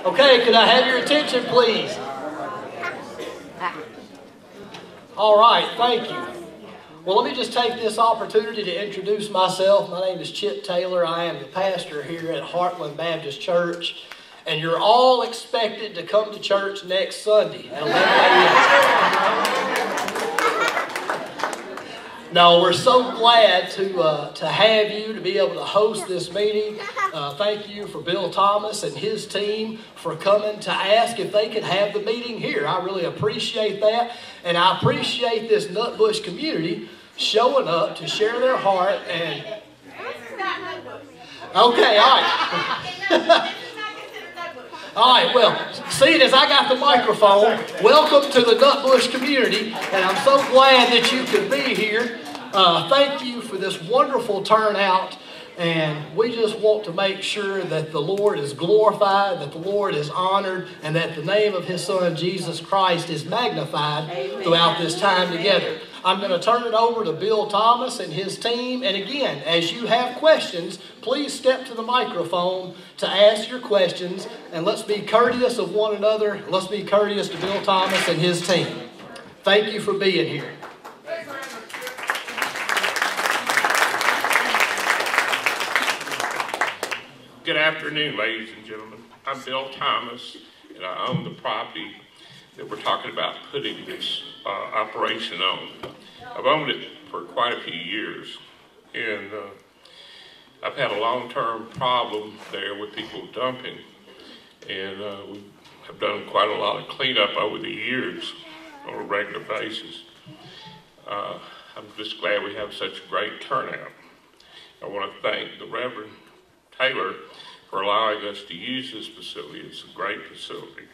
Okay, could I have your attention, please? All right, thank you. Well, let me just take this opportunity to introduce myself. My name is Chip Taylor. I am the pastor here at Hartland Baptist Church. And you're all expected to come to church next Sunday at 11 a.m. No, we're so glad to have you, to be able to host this meeting. Thank you for Bill Thomas and his team for coming to ask if they could have the meeting here. I really appreciate that. And I appreciate this Nutbush community showing up to share their heart. And okay, all right. All right, well, seeing as I got the microphone, welcome to the Nutbush community, and I'm so glad that you could be here. Thank you for this wonderful turnout, and we just want to make sure that the Lord is glorified, that the Lord is honored, and that the name of His Son, Jesus Christ, is magnified throughout this time together. I'm going to turn it over to Bill Thomas and his team. And again, as you have questions, please step to the microphone to ask your questions. And let's be courteous of one another. Let's be courteous to Bill Thomas and his team. Thank you for being here. Good afternoon, ladies and gentlemen. I'm Bill Thomas, and I own the property that we're talking about putting this operation on. I've owned it for quite a few years, and I've had a long-term problem there with people dumping, and we have done quite a lot of cleanup over the years on a regular basis. I'm just glad we have such a great turnout. I want to thank the Reverend Taylor for allowing us to use this facility. It's a great facility.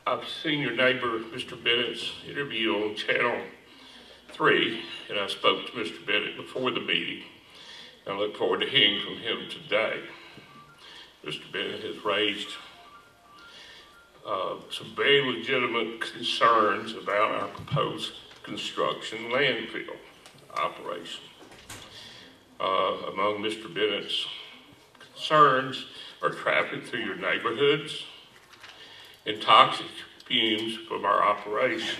I've seen your neighbor, Mr. Bennett's interview on Channel 3, and I spoke to Mr. Bennett before the meeting. I look forward to hearing from him today. Mr. Bennett has raised some very legitimate concerns about our proposed construction landfill operation. Among Mr. Bennett's concerns are traffic through your neighborhoods and toxic fumes from our operation.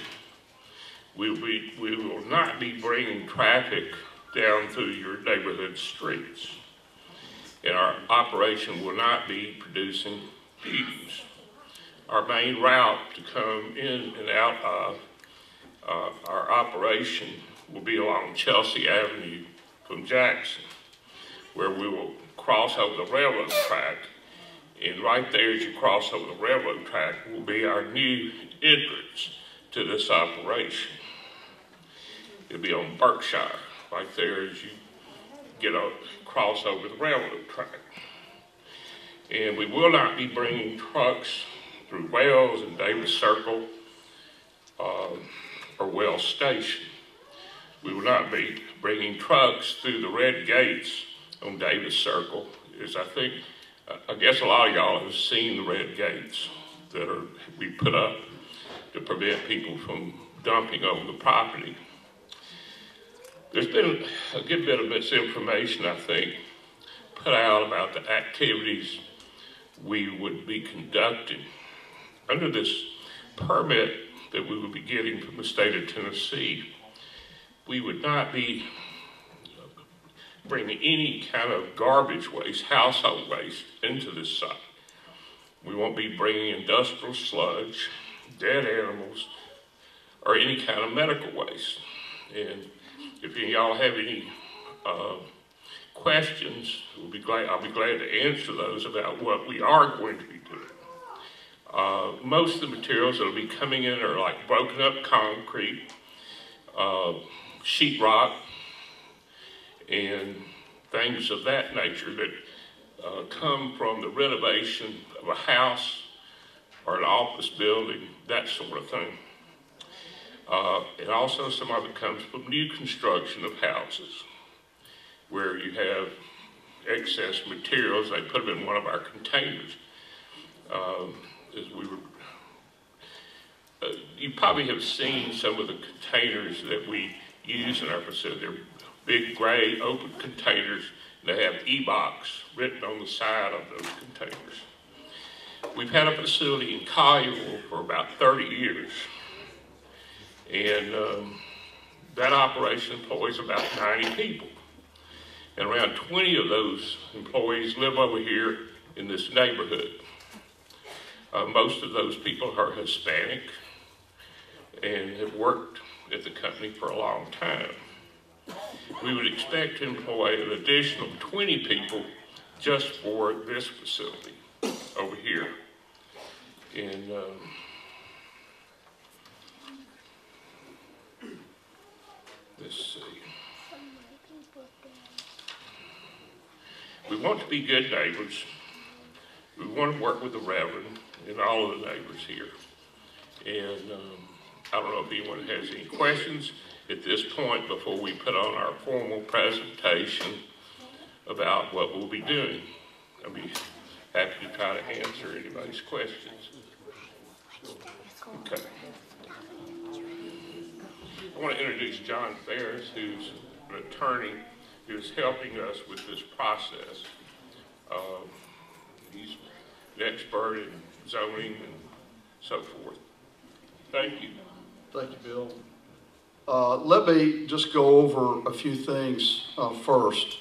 We will not be bringing traffic down through your neighborhood streets, and our operation will not be producing fumes. Our main route to come in and out of our operation will be along Chelsea Avenue from Jackson, where we will cross over the railroad track. And right there, as you cross over the railroad track, will be our new entrance to this operation. It'll be on Berkshire, right there as you cross over the railroad track. And we will not be bringing trucks through Wells and Davis Circle or Wells Station. We will not be bringing trucks through the red gates on Davis Circle, as I guess a lot of y'all have seen the red gates that we put up to prevent people from dumping on the property. There's been a good bit of misinformation, I think, put out about the activities we would be conducting. Under this permit that we would be getting from the state of Tennessee, we would not be bringing any kind of garbage waste, household waste, into this site. We won't be bringing industrial sludge, dead animals, or any kind of medical waste. And if any of y'all have any questions, I'll be glad to answer those about what we are going to be doing. Most of the materials that will be coming in are like broken up concrete, sheetrock, and things of that nature that come from the renovation of a house or an office building, that sort of thing. And also some of it comes from new construction of houses, where you have excess materials. They put them in one of our containers. You probably have seen some of the containers that we use in our facility. They're big gray open containers. They have E-Box written on the side of those containers. We've had a facility in Collierville for about 30 years. And that operation employs about 90 people. And around 20 of those employees live over here in this neighborhood. Most of those people are Hispanic and have worked at the company for a long time. We would expect to employ an additional 20 people just for this facility over here. And let's see. We want to be good neighbors. We want to work with the Reverend and all of the neighbors here. And I don't know if anyone has any questions at this point before we put on our formal presentation about what we'll be doing. I'll be happy to try to answer anybody's questions. Okay. I want to introduce John Farris, who's an attorney who's helping us with this process. He's an expert in zoning and so forth. Thank you. Thank you, Bill. Let me just go over a few things first.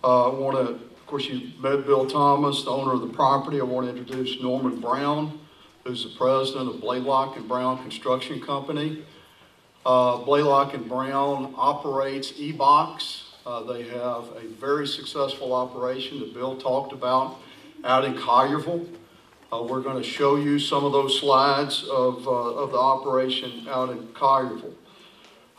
I want to, of course, you met Bill Thomas, the owner of the property. I want to introduce Norman Brown, who's the president of Blaylock and Brown Construction Company. Blaylock and Brown operates E-Box. They have a very successful operation that Bill talked about out in Collierville. We're going to show you some of those slides of the operation out in Collierville.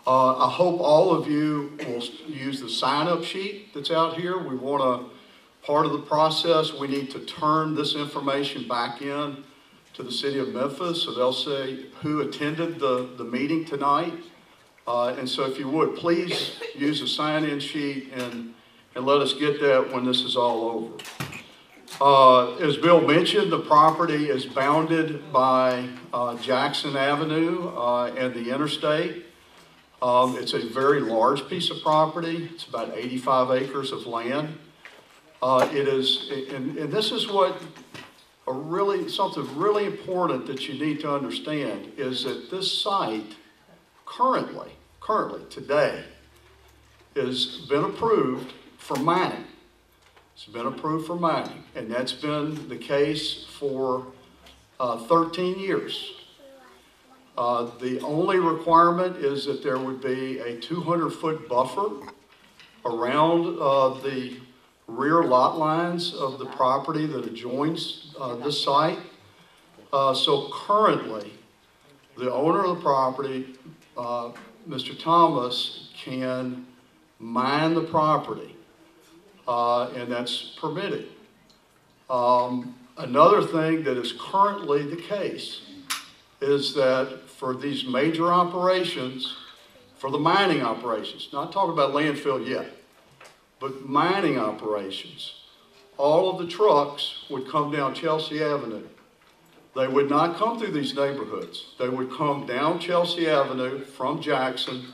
I hope all of you will use the sign-up sheet that's out here. We want to, part of the process, we need to turn this information back in to the city of Memphis, so they'll say who attended the meeting tonight. And so if you would, please use the sign-in sheet and let us get that when this is all over. As Bill mentioned, the property is bounded by Jackson Avenue and the interstate. It's a very large piece of property. It's about 85 acres of land. It is, and this is what something really important that you need to understand is that this site currently, today, has been approved for mining. It's been approved for mining, and that's been the case for 13 years. The only requirement is that there would be a 200-foot buffer around the rear lot lines of the property that adjoins this site. So currently, the owner of the property, Mr. Thomas, can mine the property, and that's permitted. Another thing that is currently the case is that for these major operations, for the mining operations, not talking about landfill yet, but mining operations, all of the trucks would come down Chelsea Avenue. They would not come through these neighborhoods. They would come down Chelsea Avenue from Jackson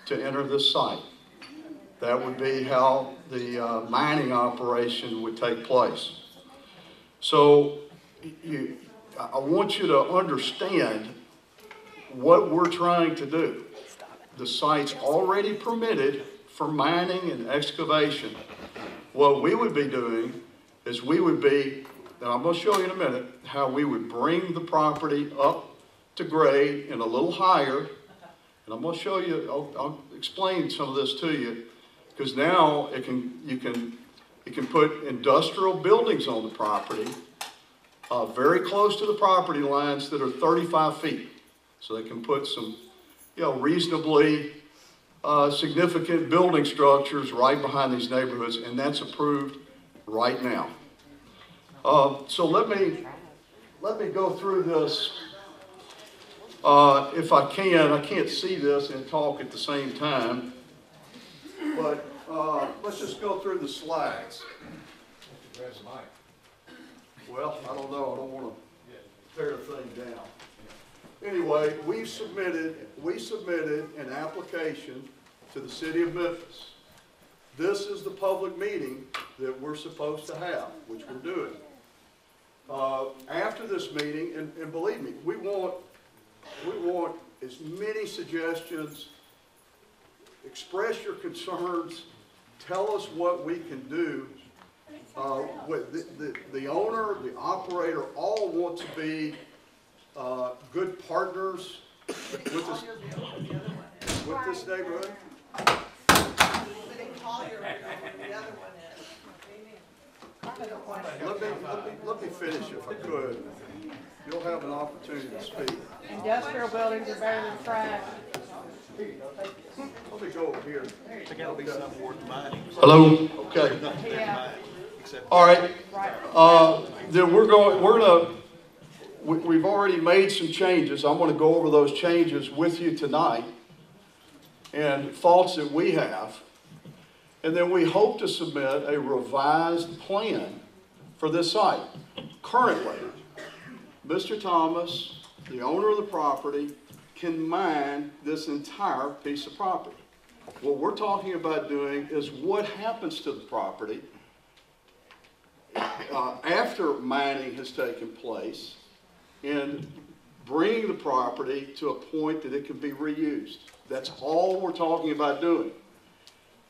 to enter this site. That would be how the mining operation would take place. So I want you to understand what we're trying to do. The site's already permitted for mining and excavation. What we would be doing is we would be, and I'm going to show you in a minute, how we would bring the property up to grade and a little higher. And I'm going to show you, I'll explain some of this to you, because now you can put industrial buildings on the property very close to the property lines that are 35 feet. So they can put some, reasonably significant building structures right behind these neighborhoods, and that's approved right now. So let me go through this. If I can't see this and talk at the same time, but let's just go through the slides. Well, I don't know. I don't want to tear the thing down. Anyway, we submitted an application to the city of Memphis this is the public meeting that we're supposed to have, which we're doing. After this meeting, and believe me, we want as many suggestions. Express your concerns. Tell us what we can do. The owner, the operator, all want to be good partners with this neighborhood. Let me finish if I could. You'll have an opportunity to speak. Industrial buildings are better than trash. Let me go over here. Hello? Okay. Yeah. All right. Then we've already made some changes. I'm going to go over those changes with you tonight and thoughts that we have. And then we hope to submit a revised plan for this site. Currently, Mr. Thomas, the owner of the property, can mine this entire piece of property. What we're talking about doing is what happens to the property after mining has taken place and bringing the property to a point that it can be reused. That's all we're talking about doing.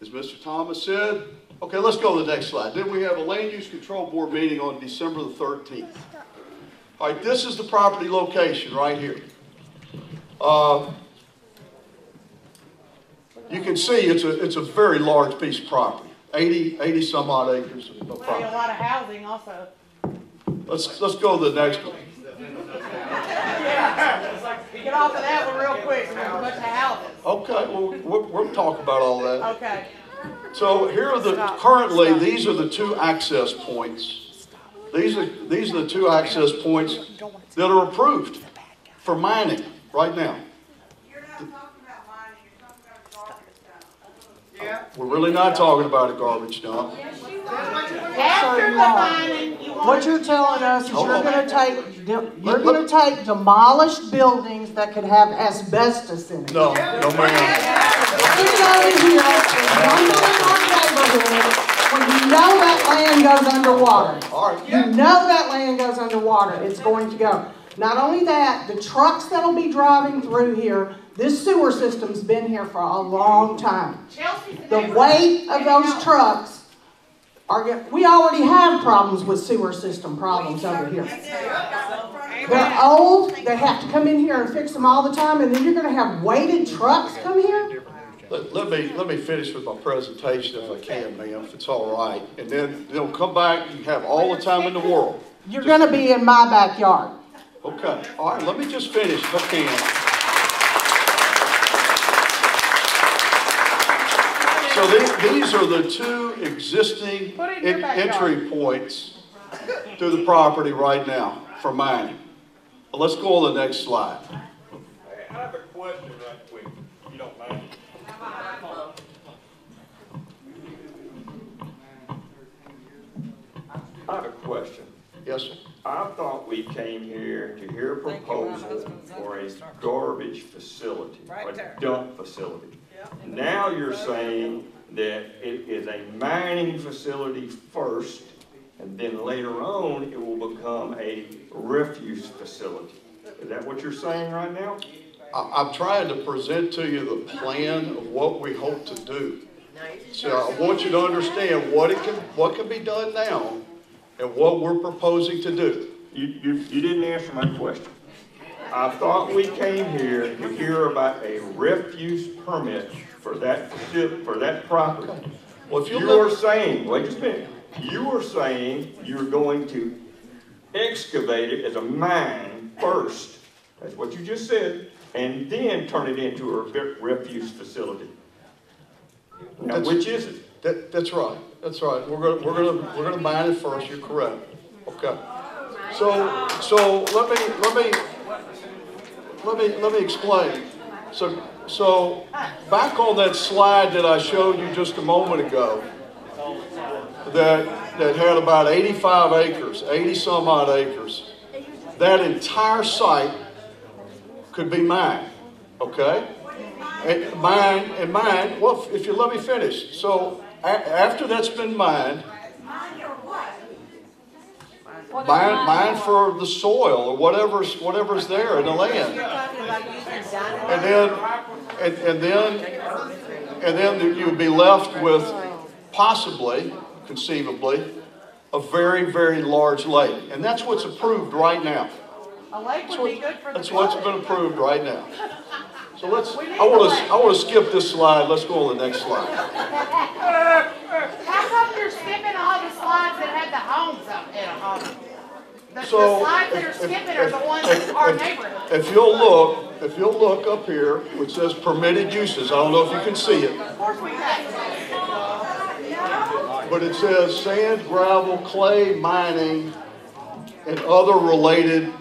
As Mr. Thomas said, okay, let's go to the next slide. Then we have a land use control board meeting on December the 13th. All right, this is the property location right here. You can see it's a very large piece of property, 80 some odd acres of property. A lot of housing also. Let's go to the next one. Yeah. Get off of that one real quick. There's a bunch of houses. Okay, well we'll talk about all that. Okay. So here are currently these are the two access points. These are the two access points that are approved for mining right now. You're not talking about mining, you're talking about a garbage dump. We're really not talking about a garbage dump. After the mining, you want What you're telling us is you're going to take demolished buildings that could have asbestos in it. No, no ma'am. When you know that land goes underwater. All right. You know that land goes underwater. It's going to go. Not only that, the trucks that'll be driving through here, this sewer system's been here for a long time. The weight of those trucks we already have problems with sewer system problems over here. They're old, they have to come in here and fix them all the time, and then you're going to have weighted trucks come here? Let me finish with my presentation if I can, ma'am, if it's all right. And then they'll come back and have all the time in the world. You're going to be in my backyard. Okay. All right, let me just finish if I can. So these are the two existing entry points to the property right now for mining. Well, let's go on the next slide. I have a question right quick, if you don't mind. I have a question. Yes, sir. I thought we came here to hear a proposal for a garbage facility, a dump facility. Now you're saying that it is a mining facility first, and then later on it will become a refuse facility. Is that what you're saying right now? I'm trying to present to you the plan of what we hope to do. So I want you to understand what can be done now and what we're proposing to do. You didn't answer my question. I thought we came here to hear about a refuse permit for that property. Well, if you were saying, wait just a minute, you were saying you're going to excavate it as a mine first. That's what you just said, and then turn it into a refuse facility. Now, which is it? That's right. That's right. We're gonna mine it first. You're correct. Okay. So let me explain. So back on that slide that I showed you just a moment ago, that had about 85 acres, 80 some odd acres. That entire site could be mined. Okay. And mine. Well, if you let me finish. So after that's been mined, mine for the soil or whatever's there in the land. And then you would be left with possibly, conceivably, a very, very large lake. And that's what's approved right now. A lake would be good for the That's what's been approved right now. So I want to skip this slide. Let's go on the next slide. How come you're skipping all the slides that have the homes up in a home? The slides that are skipping are the ones in our neighborhood. If you'll look up here, which says permitted uses. I don't know if you can see it. Of course we can. But it says sand, gravel, clay, mining, and other related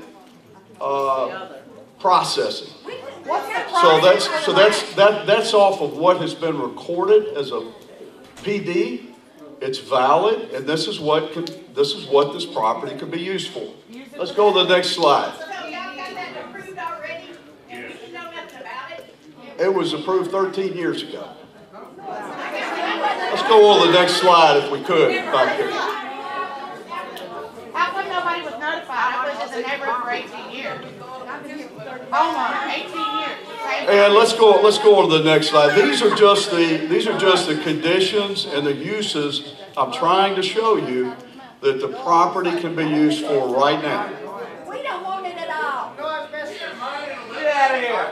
processing. What's the process? So that's off of what has been recorded as a PD. It's valid, and this is what this property can be used for. Let's go to the next slide. So y'all got that approved already? And you know nothing about it? It was approved 13 years ago. Let's go on the next slide if we could. Back there. How come nobody was notified? I lived in the neighborhood for 18 years. Homeowner, 18 years. And let's go on to the next slide. These are just the conditions and the uses I'm trying to show you that the property can be used for right now. We don't want it at all. Get out of here.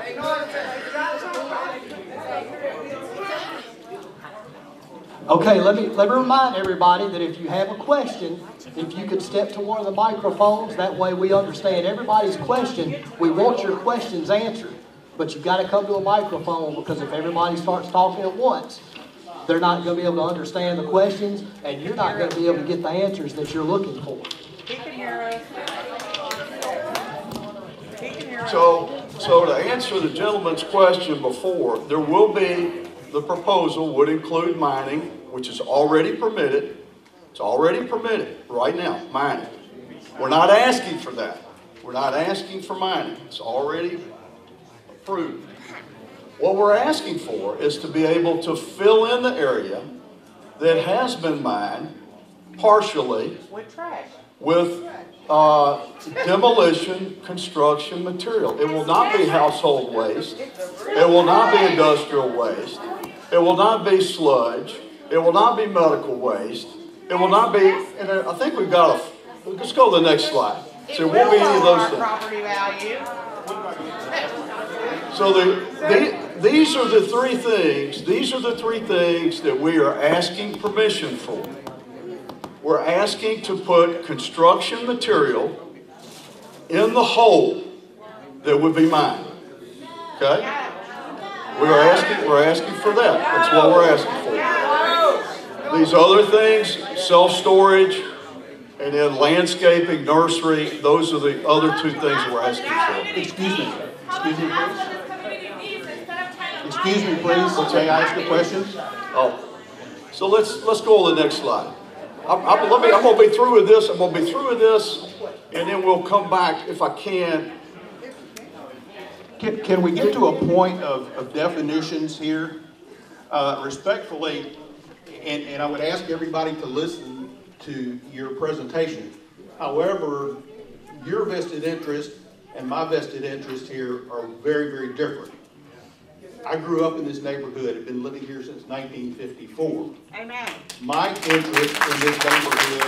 Okay, let me remind everybody that if you have a question, if you could step to one of the microphones, that way we understand everybody's question. We want your questions answered, but you've got to come to a microphone, because if everybody starts talking at once, they're not going to be able to understand the questions, and you're not going to be able to get the answers that you're looking for. He can hear us. He can hear us. So to answer the gentleman's question before, there will be, the proposal would include mining, which is already permitted. It's already permitted right now, mining. We're not asking for that. We're not asking for mining. It's already approved. What we're asking for is to be able to fill in the area that has been mined partially With trash. with demolition construction material. It will not be household waste. It will not be industrial waste. It will not be sludge. It will not be medical waste. It will not be, and I think we've got let's go to the next slide. So it won't be any of those things. Property value. So these are the three things. These are the three things that we are asking permission for. We're asking to put construction material in the hole that would be mined. Okay? We're asking for that. That's what we're asking for. These other things, self-storage, and then landscaping, nursery, those are the other two things that we're asking for. Excuse me, please. May I ask a question? Oh, so let's go on the next slide. I'm going to be through with this. I'm going to be through with this, and then we'll come back if I can. Can we get to a point of definitions here? Respectfully, and I would ask everybody to listen to your presentation. However, your vested interest and my vested interest here are very, very different. I grew up in this neighborhood. I've been living here since 1954. Amen. My interest in this neighborhood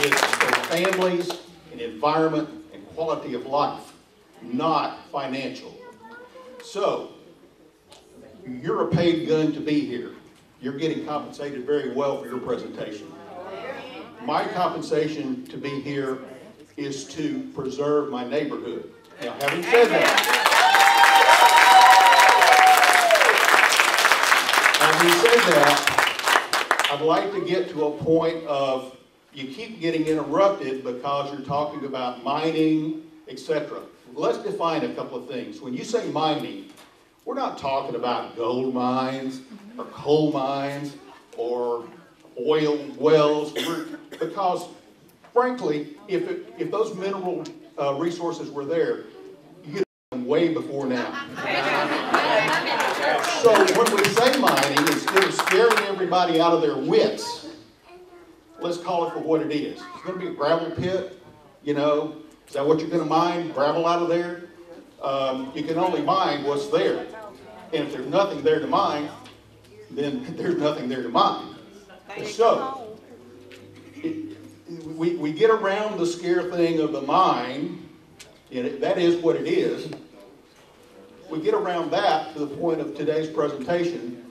is for families and environment and quality of life, not financial. So, you're a paid gun to be here. You're getting compensated very well for your presentation. My compensation to be here is to preserve my neighborhood. Now, having said that, I'd like to get to a point of, you keep getting interrupted because you're talking about mining, etc. Let's define a couple of things. When you say mining, we're not talking about gold mines or coal mines or oil wells, because frankly, if those mineral resources were there, you get them way before now. So when we say mining, instead of scaring everybody out of their wits, let's call it for what it is. It's going to be a gravel pit, you know. Is that what you're going to mine? Gravel out of there? You can only mine what's there. And if there's nothing there to mine, then there's nothing there to mine. So, we get around the scare thing of the mine, and that is what it is. We get around that to the point of today's presentation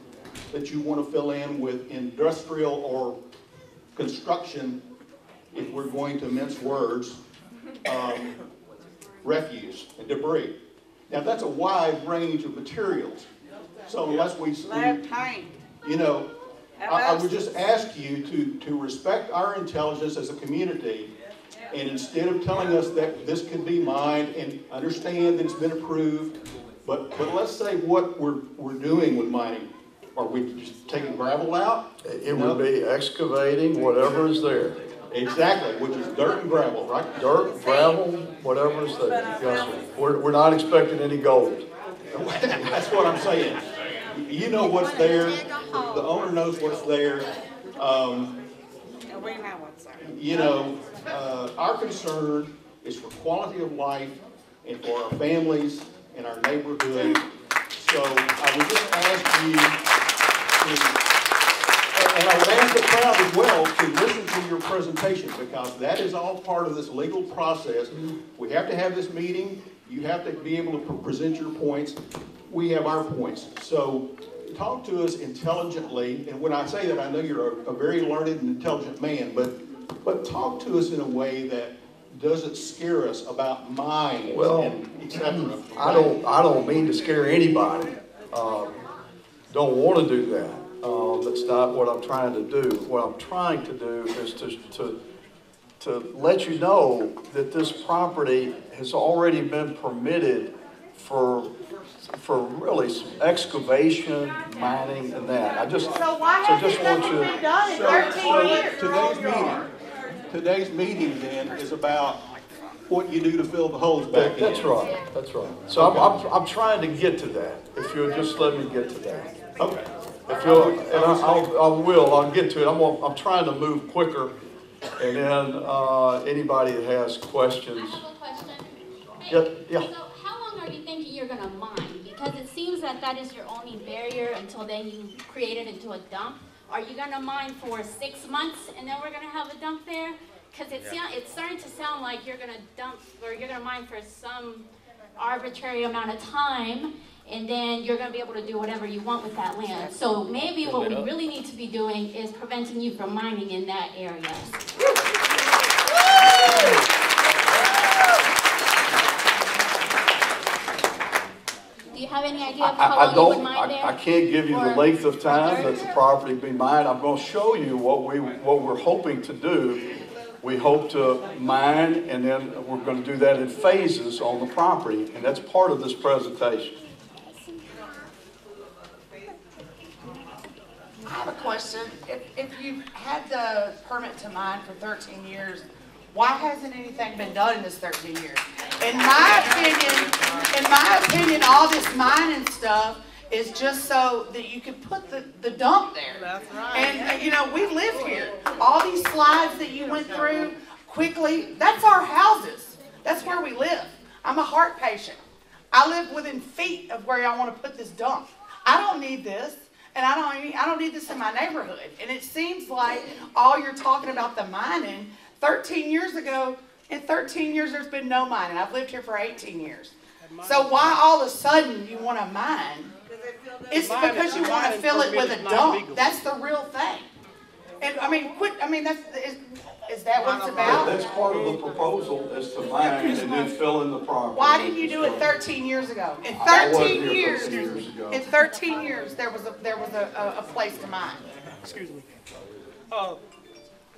that you want to fill in with industrial or construction, if we're going to mince words, refuse and debris. Now that's a wide range of materials. So unless we you know, I would just ask you to respect our intelligence as a community, and instead of telling us that this can be mined, and understand that it's been approved, but let's say what we're doing with mining. Are we just taking gravel out? It would be excavating whatever is there. Exactly, which is dirt and gravel, right? Dirt, gravel, whatever is there. Yes, sir. We're not expecting any gold. That's what I'm saying. You know what's there. The owner knows what's there. You know, our concern is for quality of life and for our families and our neighborhood. So I would just ask you and I would ask the crowd as well to listen to your presentation, because that is all part of this legal process. We have to have this meeting. You have to be able to present your points. We have our points. So talk to us intelligently. And when I say that, I know you're a very learned and intelligent man, but talk to us in a way that doesn't scare us about mines and etc. I don't mean to scare anybody. Don't want to do that. That's not what I'm trying to do. What I'm trying to do is to let you know that this property has already been permitted for really some excavation, mining, and that. So why hasn't nothing been done in 13 years? Today's meeting then is about what you do to fill the holes back in. That's right. That's right. So I'm trying to get to that. If you'll just let me get to that. Okay. If you'll, and I'll get to it. I'm trying to move quicker, and then anybody that has questions. I have a question. Yeah. So how long are you thinking you're going to mine? Because it seems that is your only barrier until then you create it into a dump. Are you going to mine for 6 months and then we're going to have a dump there? Because it's starting to sound like you're going to dump, or you're going to mine for some arbitrary amount of time, and then you're going to be able to do whatever you want with that land. So maybe what we really need to be doing is preventing you from mining in that area. Do you have any idea of how long you would mine there? I can't give you the length of time that the property be mined. I'm going to show you what we're hoping to do. We hope to mine, and then we're going to do that in phases on the property, and that's part of this presentation. I have a question. If you've had the permit to mine for 13 years, why hasn't anything been done in this 13 years? In my opinion, all this mining stuff is just so that you can put the dump there. That's right. And you know, we live here. All these slides that you went through quickly, that's our houses. That's where we live. I'm a heart patient. I live within feet of where I want to put this dump. I don't need this. And I don't need this in my neighborhood. And it seems like all you're talking about the mining, 13 years ago, in 13 years there's been no mining. I've lived here for 18 years. So why all of a sudden you want to mine? It's because you want to fill it with a dump. That's the real thing. And I mean, is that what it's about? That's part of the proposal, is to mine and then fill in the property. Why didn't you do it 13 years ago? In 13 years, in 13 years, there was a place to mine. Excuse me.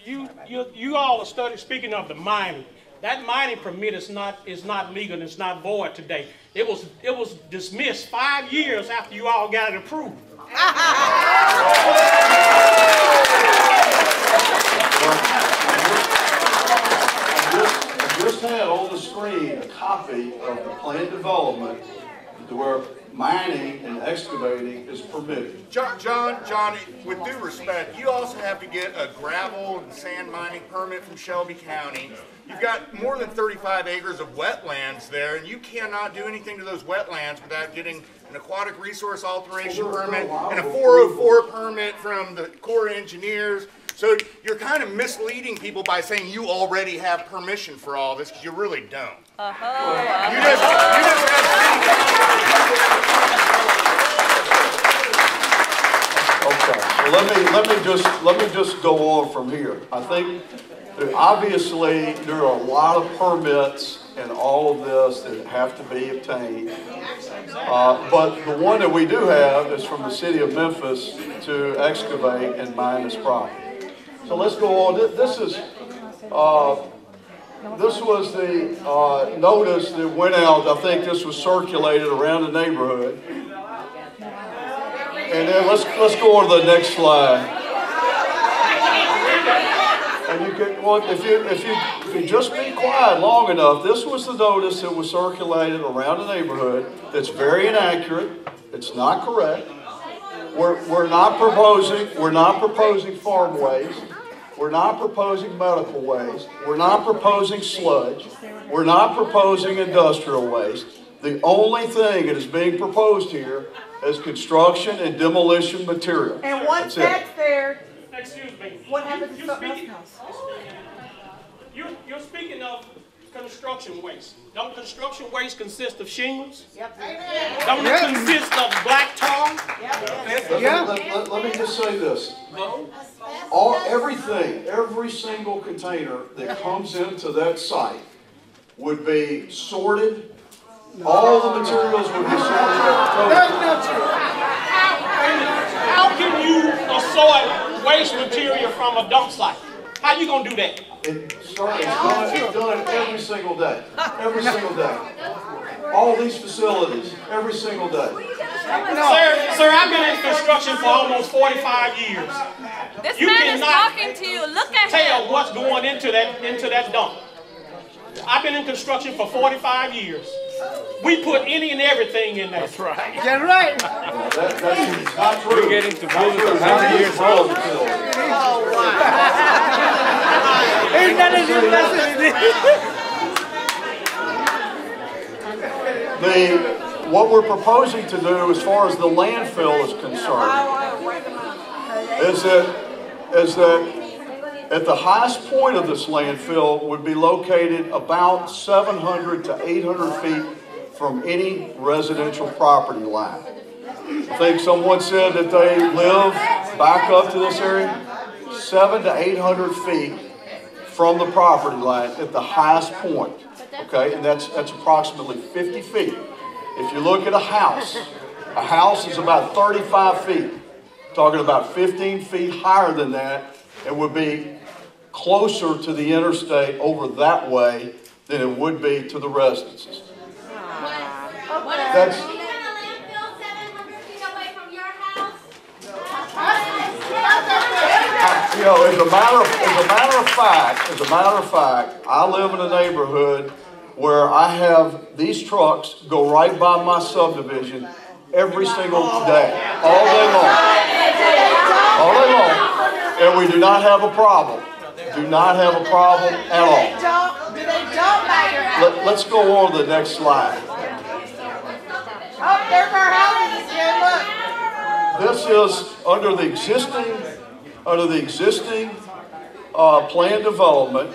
You all are studying, speaking of the mining. That mining permit is not legal and it's not void today. It was dismissed 5 years after you all got it approved. I just had on the screen a copy of the plan development where mining and excavating is permitted. John, with due respect, you also have to get a gravel and sand mining permit from Shelby County. You've got more than 35 acres of wetlands there, and you cannot do anything to those wetlands without getting an aquatic resource alteration permit and a 404 permit from the Corps of Engineers. So you're kind of misleading people by saying you already have permission for all this, because you really don't. You just Okay, so let me just go on from here. I think that obviously there are a lot of permits and all of this that have to be obtained. But the one that we do have is from the city of Memphis to excavate and mine this property. So let's go on. This was the notice that went out. I think this was circulated around the neighborhood. And then let's go on to the next slide. And you can, well, if you just be quiet long enough, this was the notice that was circulated around the neighborhood. That's very inaccurate. It's not correct. We're not proposing farm waste. We're not proposing medical waste. We're not proposing sludge. We're not proposing industrial waste. The only thing that is being proposed here is construction and demolition material. And once that's there, excuse me. What happens to something else comes? You're speaking of construction waste. Don't construction waste consist of shingles? Yep. Don't it consist of black tar? Yep. Let me just say this. Every single container that comes into that site would be sorted. All the materials would be sorted. How can you assort waste material from a dump site? How you gonna do that? It's done every single day. Every single day. All these facilities, every single day. Sir, I've been in construction for almost 45 years. This you man is talking to you. Look at tell him. What's going into that dump. I've been in construction for 45 years. We put any and everything in there. That's right. That's right. That's not true. We're getting to visit 100 years old. Oh, wow. Ain't none of you listening. What we're proposing to do as far as the landfill is concerned is that at the highest point of this landfill would be located about 700 to 800 feet from any residential property line. I think someone said that they live back up to this area, 700 to 800 feet from the property line at the highest point. Okay, and that's approximately 50 feet. If you look at a house is about 35 feet. Talking about 15 feet higher than that, and would be closer to the interstate over that way than it would be to the residences. That's, you know, as a matter of fact, I live in a neighborhood where I have these trucks go right by my subdivision every single day, all day long. All day long. And we do not have a problem. Do not have a problem at all. Do they dump by your house? Let's go on to the next slide. Oh, there's our houses again, look. This is under the existing plan development.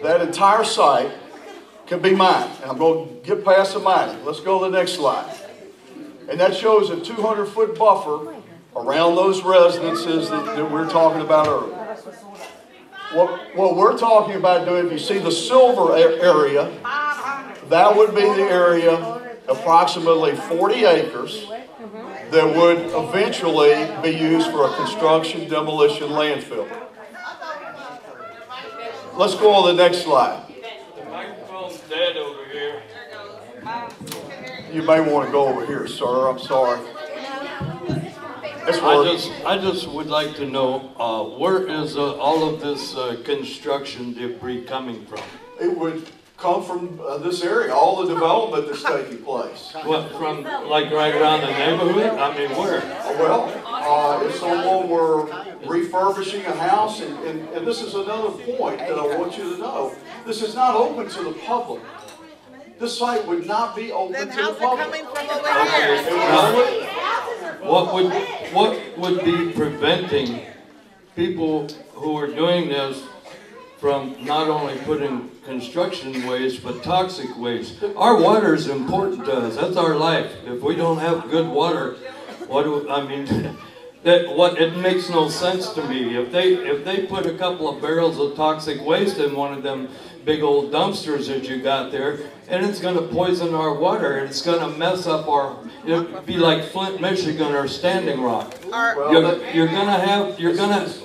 That entire site can be mined. And I'm going to get past the mining. Let's go to the next slide. And that shows a 200-foot buffer around those residences that we're talking about earlier. What we're talking about doing, if you see the silver area, that would be the area, approximately 40 acres, that would eventually be used for a construction demolition landfill. Let's go on to the next slide. The microphone's dead over here. You may want to go over here, sir. I'm sorry. I just would like to know where is all of this construction debris coming from? It would come from this area, all the development that's taking place. What, from like right around the neighborhood? I mean, where? Well, if someone were refurbishing a house, and this is another point that I want you to know, this is not open to the public. This site would not be open to the public. Okay. What would be preventing people who are doing this from not only putting construction waste, but toxic waste? Our water is important to us. That's our life. If we don't have good water, it makes no sense to me. If they put a couple of barrels of toxic waste in one of them big old dumpsters that you got there, and it's going to poison our water, and it's going to mess up it'd be like Flint, Michigan, or Standing Rock.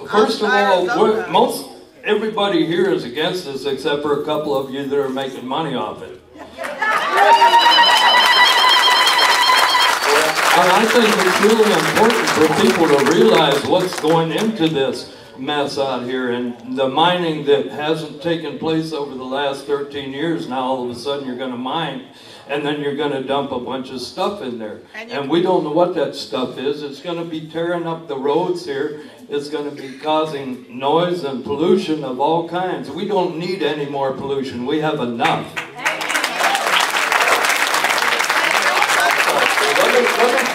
First of all, everybody here is against this except for a couple of you that are making money off it. And I think it's really important for people to realize what's going into this mess out here, and the mining that hasn't taken place over the last 13 years. Now all of a sudden you're going to mine, and then you're going to dump a bunch of stuff in there. And we don't know what that stuff is. It's going to be tearing up the roads here. It's going to be causing noise and pollution of all kinds. We don't need any more pollution. We have enough. Let me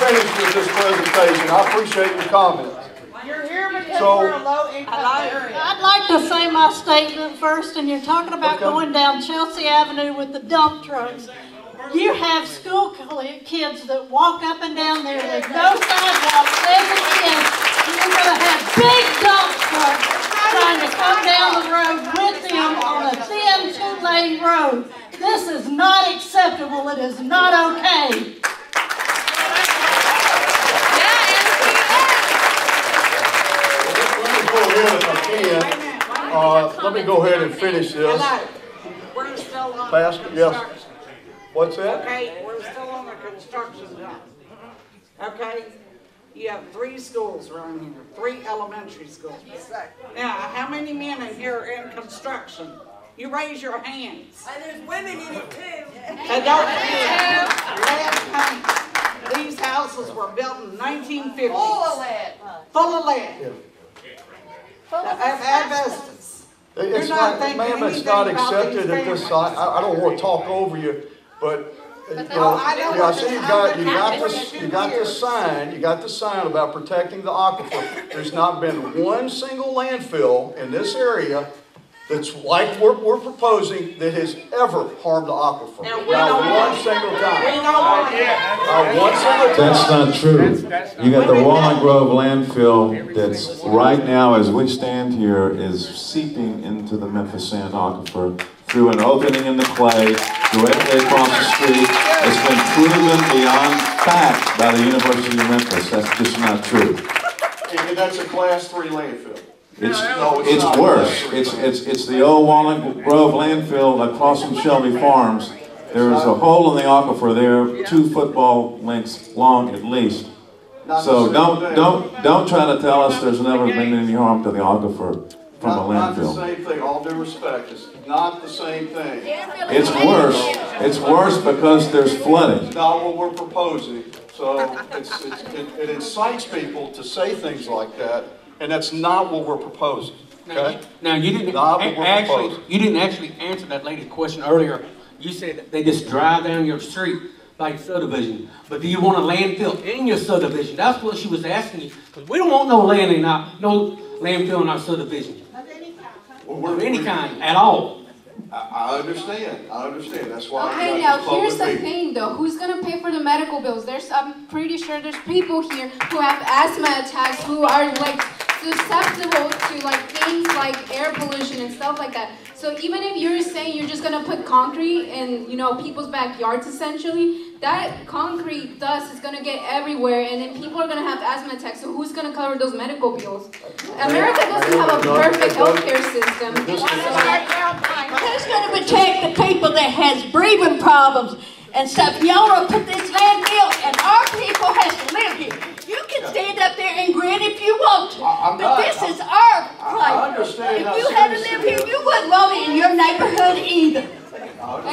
finish with this presentation. I appreciate your comments. You're here because we're a low-income area. I'd like to say my statement first, and you're talking about going down Chelsea Avenue with the dump trucks. You have school kids that walk up and down there. There's no sidewalks, 7 kids. You're going to have big dump trucks trying to come down the road with them on a thin 2-lane road. This is not acceptable. It is not okay. Let me go ahead and finish this. We're still on Pastor, yes. What's that? Okay, we're still on the construction job. Okay? You have 3 schools around here, 3 elementary schools. Now, how many men in here are in construction? You raise your hands. And there's women in it too. And don't forget, these houses were built in 1950. Full of lead. Full of lead. Yeah. Asbestos. It's not, ma'am, it's not accepted at this site. I don't want to talk over you, but you know, I see you got this sign. You got the sign about protecting the aquifer. There's not been one single landfill in this area that's like we're proposing that has ever harmed the aquifer. Not one single time. Not one single time. That's not true. You got the Walnut Grove landfill that's right now, as we stand here, is seeping into the Memphis sand aquifer through an opening in the clay directly across the street. It's been proven beyond fact by the University of Memphis. That's just not true. And that's a Class 3 landfill. It's worse. It's the old Walnut Grove landfill across from Shelby Farms. There is a hole in the aquifer there, 2 football lengths long at least. So don't try to tell us there's never been any harm to the aquifer from a landfill. Not the same thing. All due respect, it's not the same thing. It's worse. It's worse because there's flooding. It's not what we're proposing. So it incites people to say things like that. And that's not what we're proposing. Okay? Now you didn't actually answer that lady's question earlier. You said that they just drive down your street like subdivision. But do you want a landfill in your subdivision? That's what she was asking you. Because we don't want no landfill in our subdivision. Of any kind at all. I understand. That's why. Okay, now here's the thing though. Who's gonna pay for the medical bills? I'm pretty sure there's people here who have asthma attacks who are like susceptible to like things like air pollution and stuff like that. So even if you're saying you're just gonna put concrete in, people's backyards essentially, that concrete dust is gonna get everywhere, and then people are gonna have asthma attacks. So who's gonna cover those medical bills? America doesn't have a perfect healthcare system. Who's going to protect the people that has breathing problems and stuff? Y'all want to put this landfill, and our people has to live here. You can stand up there and grin if you want to, but this is our place. If you had to live here, you wouldn't want it in your neighborhood either. I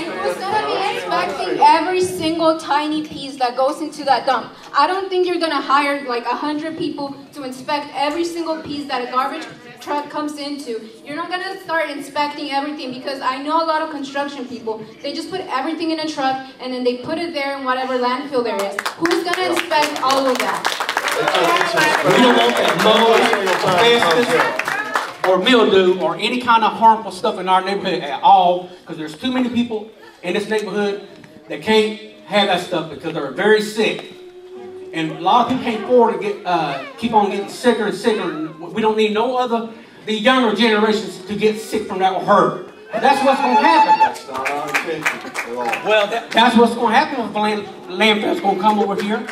single tiny piece that goes into that dump. I don't think you're gonna hire like 100 people to inspect every single piece that a garbage truck comes into. You're not gonna start inspecting everything, because I know a lot of construction people, they just put everything in a truck and then they put it there in whatever landfill there is. Who's gonna inspect all of that? We don't want that mold, asbestos, or mildew, or any kind of harmful stuff in our neighborhood at all, because there's too many people in this neighborhood that can't have that stuff because they're very sick. And a lot of people can't afford to get, keep on getting sicker and sicker. And we don't need the younger generations to get sick from that or hurt. That's what's going to happen. That's not our intention at all. Well, that's what's going to happen if the landfill's going to come over here.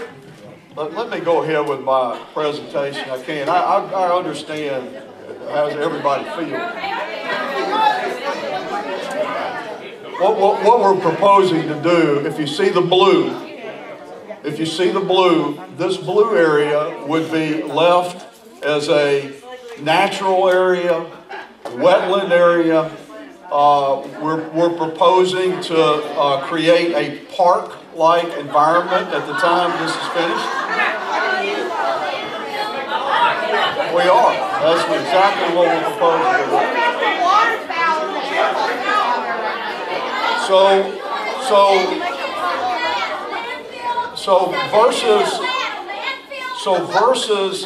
Let me go ahead with my presentation. I can. I understand how everybody feels. What we're proposing to do, if you see the blue, this blue area would be left as a natural area, wetland area. We're proposing to create a park-like environment at the time this is finished. We are. That's exactly what we're proposing to do. So versus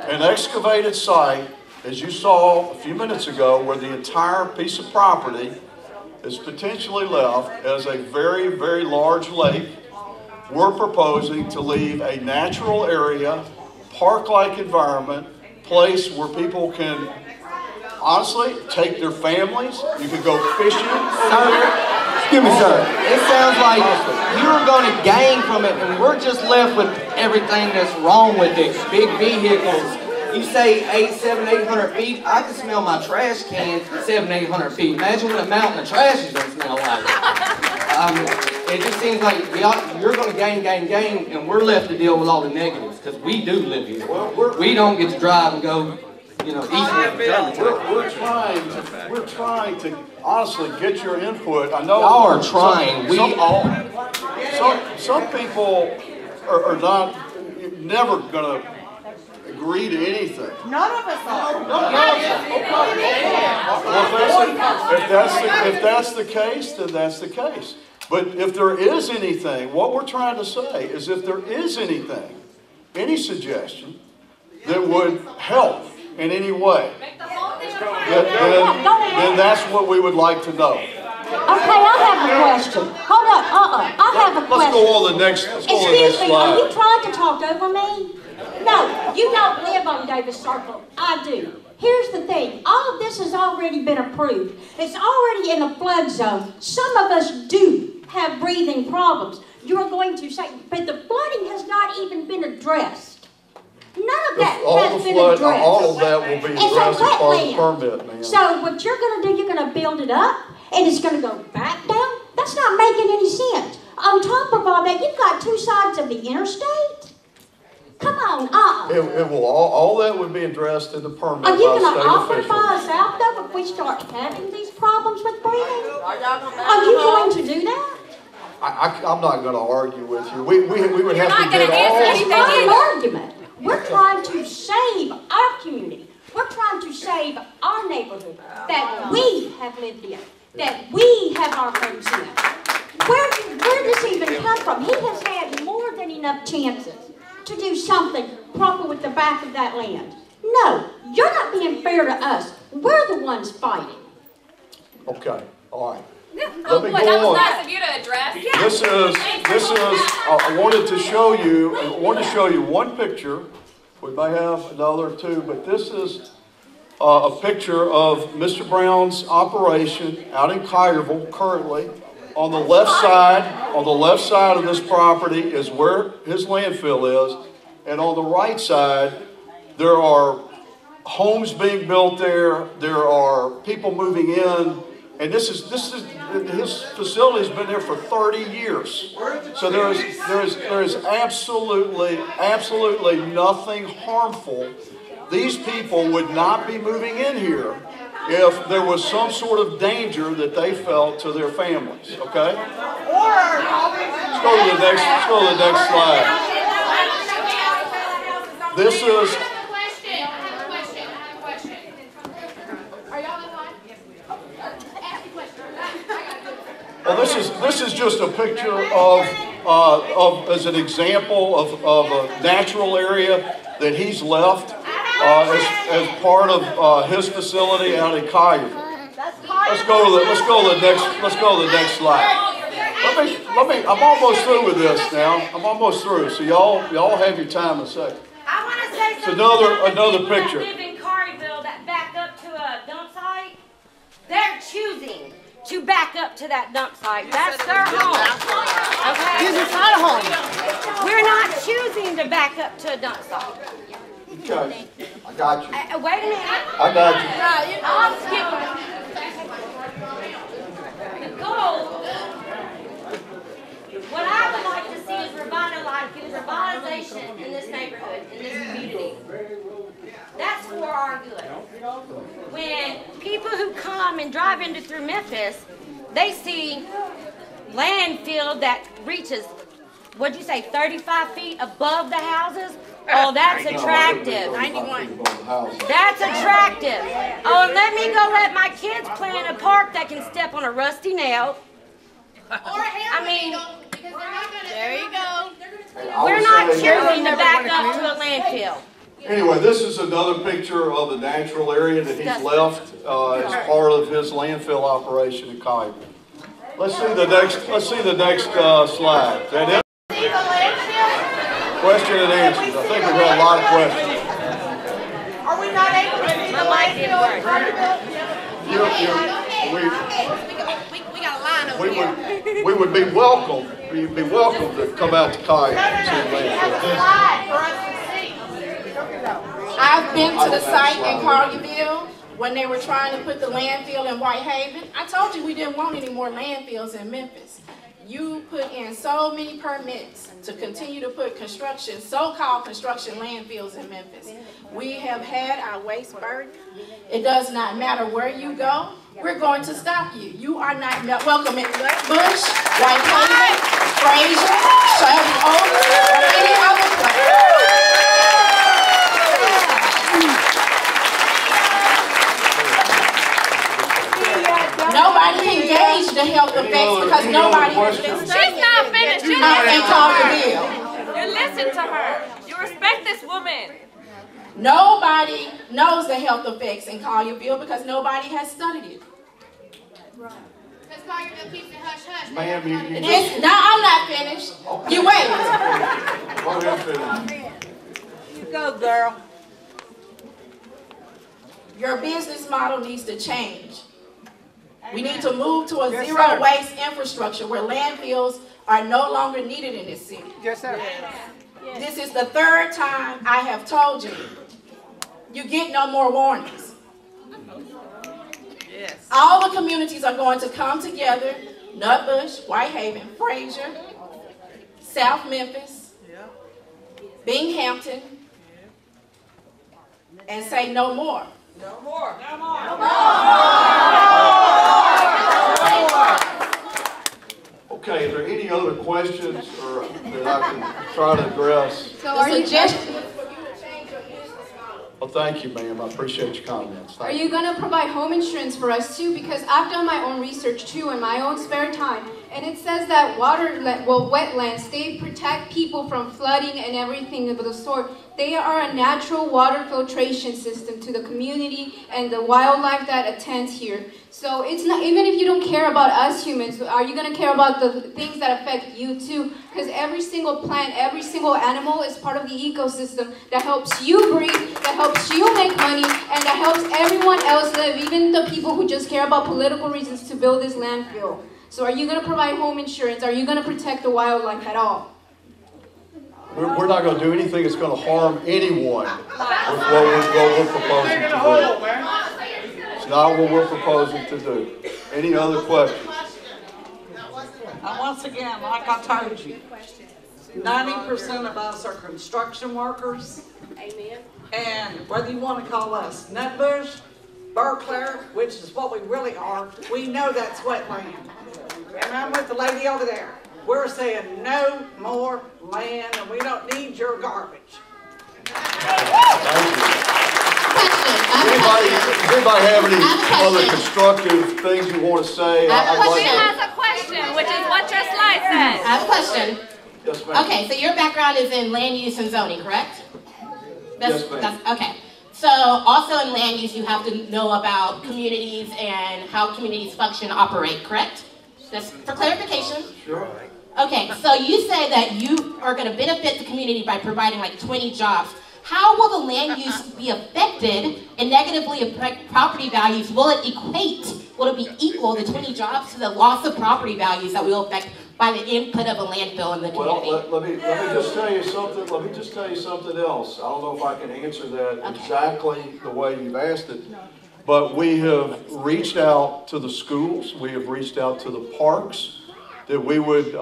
an excavated site, as you saw a few minutes ago, where the entire piece of property is potentially left as a very, very large lake, we're proposing to leave a natural area, park-like environment, place where people can honestly take their families. You can go fishing over there. Excuse me, sir. It sounds like you're going to gain from it, and we're just left with everything that's wrong with it. Big vehicles. You say 800 feet. I can smell my trash can 700, 800 feet. Imagine what a mountain of trash is going to smell like. It just seems like you're going to gain, and we're left to deal with all the negatives, because we do live here. We don't get to drive and go, you know, east. We're trying to honestly get your input. I know y'all are trying. Some people are not never going to agree to anything. None of us are. If that's the case, then that's the case. But if there is anything, what we're trying to say is if there is anything, any suggestion that would help in any way, then that's what we would like to know. Okay, I have a question. Hold up, I have a question. Let's go on the next, Excuse me, are you trying to talk over me? No, you don't live on Davis Circle. I do. Here's the thing. All of this has already been approved. It's already in a flood zone. Some of us do have breathing problems. You're going to say, but the flooding has not even been addressed. None of that has been addressed. All of that will be addressed as part of the permit, ma'am. So what you're going to do, you're going to build it up, and it's going to go back down? That's not making any sense. On top of all that, you've got two sides of the interstate. Come on, It will all that would be addressed in the permit. Are you going to offer to buy us out though if we start having these problems with breathing? Are you going to do that? I'm not going to argue with you. We would have to get all. It's not an argument. We're trying to save our community. We're trying to save our neighborhood that we have lived in, that we have our homes in. Where did this even come from? He has had more than enough chances to do something proper with the back of that land. No, you're not being fair to us. We're the ones fighting. Okay, all right. Oh boy, that was nice of you to address. This is. I wanted to show you one picture. We may have another too, but this is a picture of Mr. Brown's operation out in Aquifer currently. On the left side of this property is where his landfill is, and on the right side, there are homes being built there. There are people moving in, and this is his facility's been there for 30 years. So there is absolutely nothing harmful. These people would not be moving in here if there was some sort of danger that they felt to their families, okay? Let's go to the next slide. This is... Well, this is just a picture of as an example of a natural area that he's left as part of his facility out in Aquifer. Let's go to the next slide. I'm almost through with this now. I'm almost through. So y'all have your time in a second. I want to say It's something. another picture. People that live in Carterville that back up to a dump site, they're choosing to back up to that dump site. That's their home. Okay? It's not a home. We're not choosing to back up to a dump site. Okay, I got you. Wait a minute. I got you. I'll skip it. The goal, what I would like to see is revitalization in this neighborhood, in this community. That's for our good. When people who come and drive through Memphis, they see landfill that reaches, what'd you say, 35 feet above the houses? Oh, that's attractive. 91. That's attractive. Oh, let me go let my kids play in a park that can step on a rusty nail. I mean, There you go. we're not choosing to back up to a landfill. Anyway, this is another picture of the natural area that he's left as part of his landfill operation in Aquifer. Let's see the next slide. Is that it? Question and answers. I think we've got a lot of questions. Are we not able to see the landfill in Carterville? We got a line over here. We would be welcome. We'd be welcome to come out to Aquifer and see the landfill. I've been to the site in Carterville when they were trying to put the landfill in Whitehaven. I told you we didn't want any more landfills in Memphis. You put in so many permits to continue to put construction, so-called construction landfills in Memphis. We have had our waste burden. It does not matter where you go. We're going to stop you. You are not welcome in Nutbush, Whitehaven, Fraser, Shelby Oaks, or any other place. Nobody engaged the health effects because nobody has been studying. She's not finished. You listen to her. You respect this woman. Nobody knows the health effects in Collierville because nobody has studied it. Because Collierville keeps it hush hush. Ma'am, No, I'm not finished. You wait. You go, girl. Your business model needs to change. We need to move to a zero waste infrastructure where landfills are no longer needed in this city. Yes, sir. This is the third time I have told you. You get no more warnings. Yes. All the communities are going to come together, Nutbush, Whitehaven, Fraser, South Memphis, Binghamton, and say no more. No more. No more. No more. Okay, are there any other questions or that I can try to address? So are you just... Well, thank you, ma'am. I appreciate your comments. Are you going to provide home insurance for us too? Because I've done my own research too in my own spare time. And it says that wetlands, they protect people from flooding and everything of the sort. They are a natural water filtration system to the community and the wildlife that attends here. So it's not, even if you don't care about us humans, are you going to care about the things that affect you too? Because every single plant, every single animal is part of the ecosystem that helps you breathe, that helps you make money, and that helps everyone else live, even the people who just care about political reasons to build this landfill. So are you going to provide home insurance? Are you going to protect the wildlife at all? We're not going to do anything that's going to harm anyone with what we're proposing to do. It's not what we're proposing to do. Any other questions? Now, once again, like I told you, 90% of us are construction workers. Amen. And whether you want to call us Nutbush, Berclair, which is what we really are, we know that's wetland. And I'm with the lady over there. We're saying no more land, and we don't need your garbage. Does anybody have any other constructive things you want to say? She has a question, which is what your slide says. I have a question. Yes, ma'am. Okay, so your background is in land use and zoning, correct? Yes, ma'am. Okay. So also in land use, you have to know about communities and how communities function and operate, correct? Just for clarification. Sure. Okay, so you say that you are going to benefit the community by providing like 20 jobs. How will the land use be affected and negatively affect property values? Will it be equal, the 20 jobs, to the loss of property values that will affect by the input of a landfill in the community? Well, let me just tell you something. Let me just tell you something else. I don't know if I can answer that exactly the way you've asked it, but we have reached out to the schools. We have reached out to the parks. That we would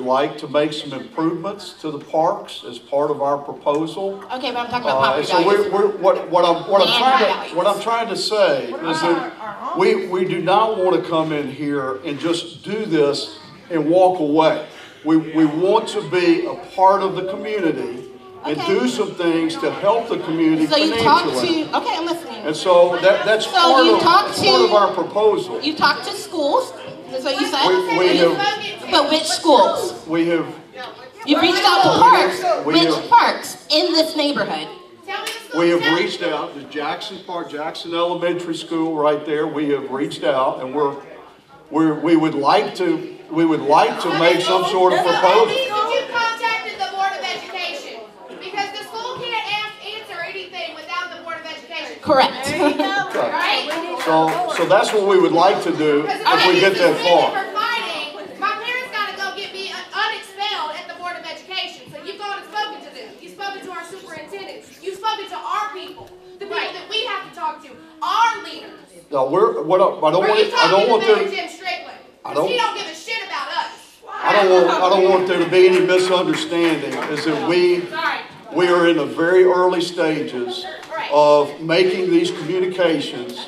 like to make some improvements to the parks as part of our proposal. Okay, but I'm talking about property values. So what I'm trying to say is that we do not want to come in here and just do this and walk away. We want to be a part of the community and do some things to help the community financially. Okay, I'm listening. And so that's part of our proposal. You talked to schools. That's what you said? But which schools? We have. You reached out to parks. Which parks in this neighborhood? We have reached out to Jackson Park, Jackson Elementary School, right there. We have reached out, and we would like to make some sort of proposal. You contacted the Board of Education because the school can't answer anything without the Board of Education. Correct. Right? So that's what we would like to do if we get that far. My parents got to go get me unexpelled at the Board of Education. So you've gone and spoken to them. You've spoken to our superintendent. You've spoken to our people, the people that we have to talk to, our leaders. No, I don't want there. Jim Strickland. He don't give a shit about us. I don't want there to be any misunderstanding. Is that we are in the very early stages of making these communications.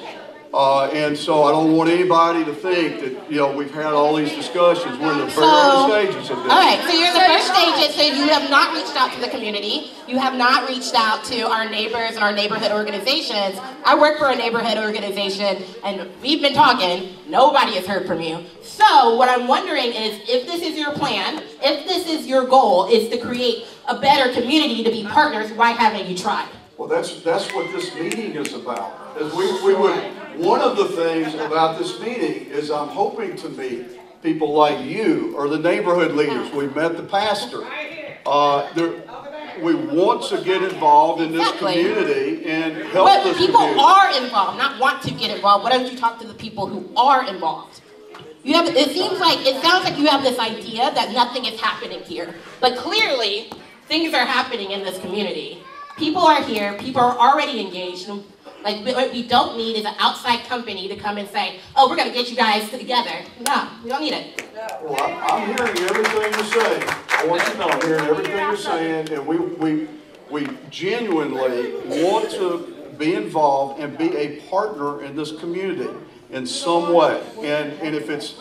And so I don't want anybody to think that, we've had all these discussions. We're in the very early stages of this. All right, so you're in the first stages, so you have not reached out to the community. You have not reached out to our neighbors and our neighborhood organizations. I work for a neighborhood organization, and we've been talking. Nobody has heard from you. So what I'm wondering is, if this is your plan, if this is your goal, is to create a better community to be partners, why haven't you tried? Well, that's what this meeting is about. One of the things about this meeting is I'm hoping to meet people like you or the neighborhood leaders. We've met the pastor. We want to get involved in this community and help this community. But people are involved, not want to get involved. Why don't you talk to the people who are involved? It sounds like you have this idea that nothing is happening here. But clearly, things are happening in this community. People are here, people are already engaged. What we don't need is an outside company to come and say, oh, we're going to get you guys together. No, we don't need it. Well, I'm hearing everything you're saying. I want you to know I'm hearing everything you're saying, and we genuinely want to be involved and be a partner in this community in some way. And if it's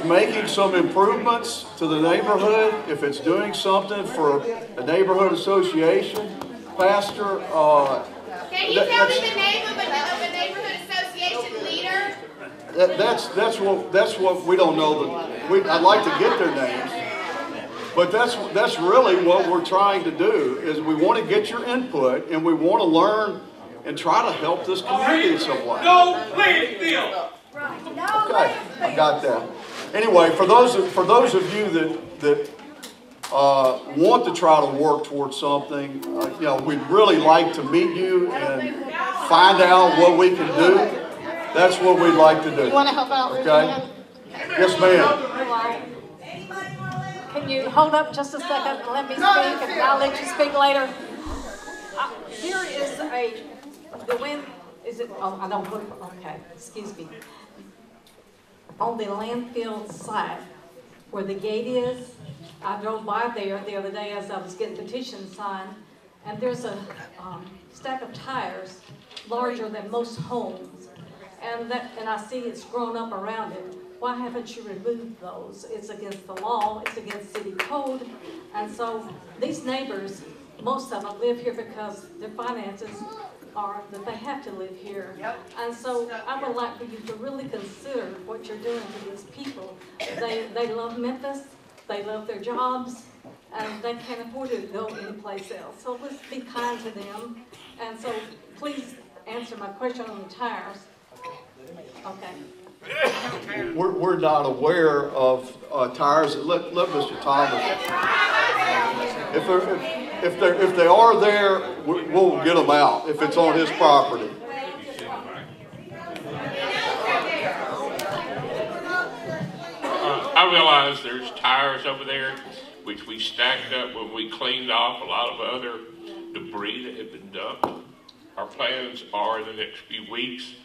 making some improvements to the neighborhood, if it's doing something for a neighborhood association, Pastor, can you tell me the name of a neighborhood association leader? That's what we don't know. I'd like to get their names, but that's really what we're trying to do. Is we want to get your input and we want to learn and try to help this community in some way. No landfill. Okay, I got that. Anyway, for those of you that want to try to work towards something, we'd really like to meet you and find out what we can do. That's what we'd like to do. You want to help out? Okay? Yes, ma'am. Can you hold up just a second and let me speak, and I'll let you speak later? Here is I don't look, okay, excuse me. On the landfill site, where the gate is, I drove by there the other day as I was getting petitions signed, and there's a stack of tires larger than most homes. And I see it's grown up around it. Why haven't you removed those? It's against the law, it's against city code. And so these neighbors, most of them live here because their finances are that they have to live here. And so I would like for you to really consider what you're doing to these people. They love Memphis, they love their jobs, and they can't afford to go anyplace else. So let's be kind to them. And so please answer my question on the tires. Okay. We're not aware of tires. Let Mr. Thomas. If they are there, we'll get them out if it's on his property. I realize there's tires over there, which we stacked up when we cleaned off a lot of other debris that had been dumped. Our plans are in the next few weeks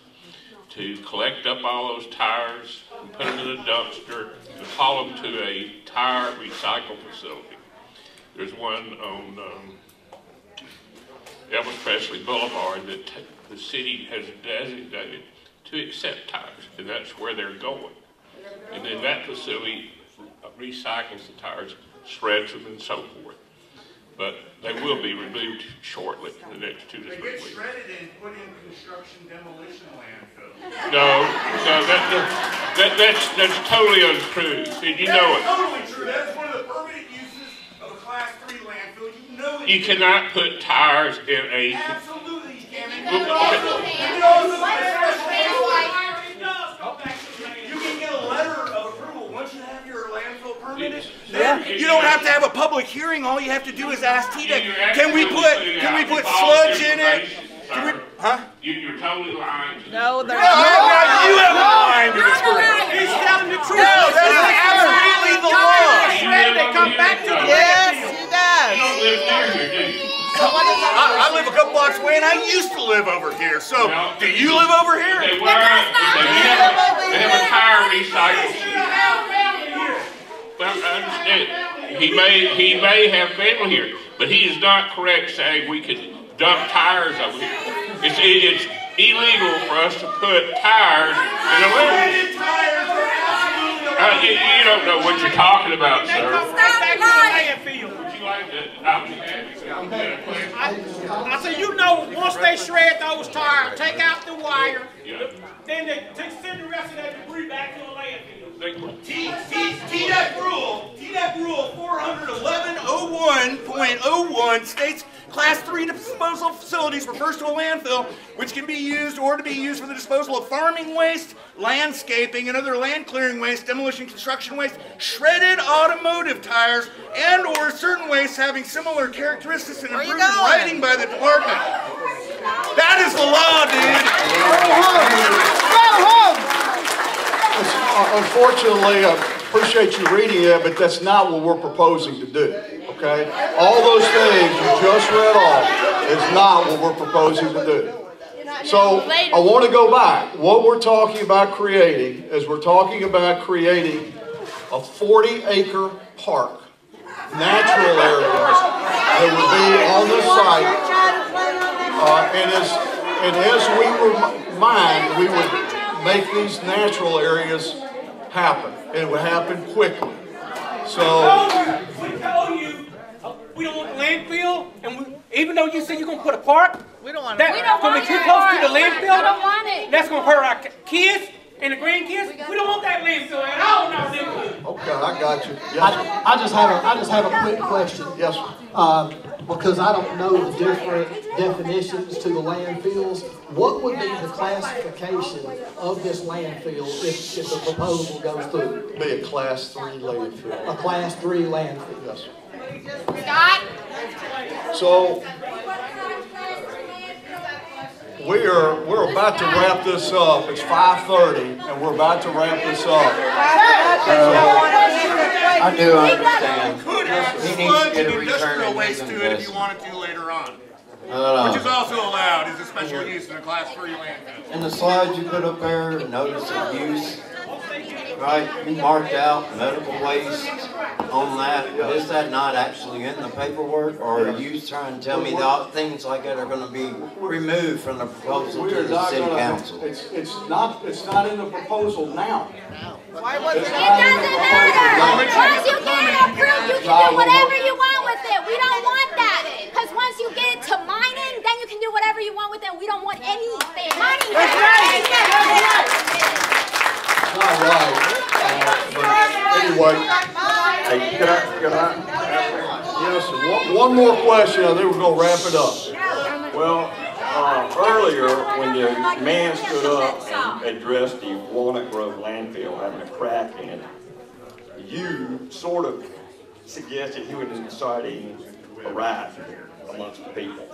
to collect up all those tires and put them in a dumpster and haul them to a tire recycle facility. There's one on Elvis Presley Boulevard that the city has designated to accept tires, and that's where they're going. And then that facility recycles the tires, shreds them, and so forth. But they will be removed shortly in the next 2 to 3 weeks. They get shredded and put in construction demolition landfill. No, that's totally untrue, and you know it. That's totally true. That's one of the permanent uses of a Class 3 landfill. You know it. You cannot put tires in a. Absolutely, you can. You can get a letter of approval once you have your landfill permitted. You don't have to have a public hearing. All you have to do is ask TDEC. Can we put sludge in it? You're totally lying. No, they're not. You have lying to this group. He's telling the truth. No, that is absolutely the law. They come back to the Yes, he does. You don't live near here, do you? I live a couple blocks away, and I used to live over here. So, do you live over here? They have a tire recycle. Well, I understand. He may have family here, but he is not correct saying we could dump tires over here. It's illegal for us to put tires in a landfill. You don't know what you're talking about, sir. I said, you know, once they shred those tires, take out the wire, then they send the rest of that debris back to the landfill. TDEC rule 411.01 states Class 3 disposal facilities refers to a landfill which can be used or to be used for the disposal of farming waste, landscaping, and other land clearing waste, demolition, construction waste, shredded automotive tires, and or certain wastes having similar characteristics and improved in writing by the department. That is the law, dude. Go home. Unfortunately, I appreciate you reading it, but that's not what we're proposing to do, okay? All those things you just read off is not what we're proposing to do. So I want to go back. What we're talking about creating is we're talking about creating a 40-acre park, natural areas that would be on the site. And as we remind, we would make these natural areas happen. And it would happen quickly. So we told you we don't want the landfill, and even though you said you're going to put a park, we don't want it. That's going to be too close to the landfill. We don't want it. That's going to hurt our kids and the grandkids. We don't want that landfill at all in our neighborhood. okay, I got you. Yes, I just have a quick question. Yes, because I don't know the different definitions to the landfills. What would be the classification of this landfill if the proposal goes through? It'd be a Class 3 landfill. A Class 3 landfill. Yes. Scott? So we're about to wrap this up. It's 5:30, and we're about to wrap this up. I do understand. Could add sludge and industrial waste to it if you wanted to later on. Which is also allowed as a special use in a Class 3 landfill. And the slide you put up there, notice of use. right? You marked out medical waste on that. Is that not actually in the paperwork, or are you trying to tell me that things like that are going to be removed from the proposal to the city council? It's not in the proposal now. Why wasn't it? It doesn't matter. Once you get it approved, you can do whatever you want with it. We don't want that. Because once you get it to mining, then you can do whatever you want with it. We don't want anything. Money. That's right. Not right. Anyway. Hey, can I? Yes, one more question, and then we're going to wrap it up. Well, earlier when the man stood up and addressed the Walnut Grove landfill having a crack in it, you sort of suggested he was inciting a riot amongst the people.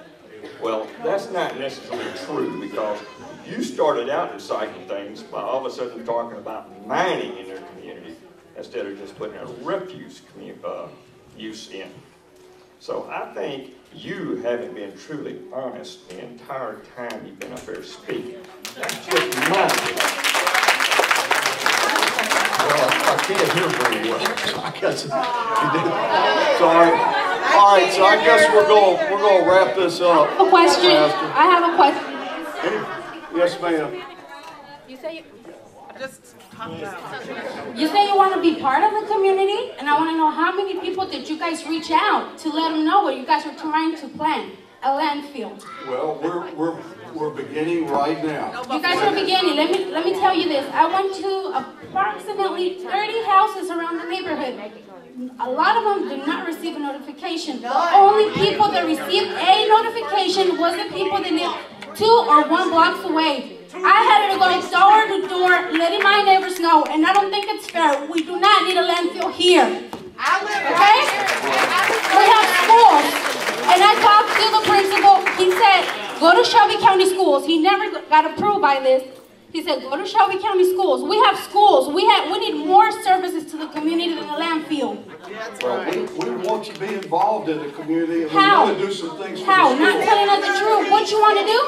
Well, that's not necessarily true, because you started out inciting things by all of a sudden talking about mining in their community instead of just putting a refuse use in. So I think you haven't been truly honest the entire time you've been up there speaking. That's just my opinion. Well, I can't hear very well, so I guess you did. Sorry. All right, so I guess we're going to wrap this up. I have a question. I have a question. Yes, ma'am. You say you want to be part of the community, and I want to know how many people did you guys reach out to let them know what you guys are trying to plan? A landfill. Well, we're beginning right now. You guys are beginning. Let me tell you this. I went to approximately 30 houses around the neighborhood. A lot of them did not receive a notification. The only people that received a notification was the people that lived 2 or 1 blocks away. I had to go door to door letting my neighbors know, and I don't think it's fair. We do not need a landfill here. Okay? We have schools. And I talked to the principal. He said, go to Shelby County Schools. He never got approved by this. He said, go to Shelby County Schools. We have schools. We need more services to the community than a landfill. Well, we want you to be involved in the community, and How? we want to do some things for How? the Not school. telling us the truth. What you want to do?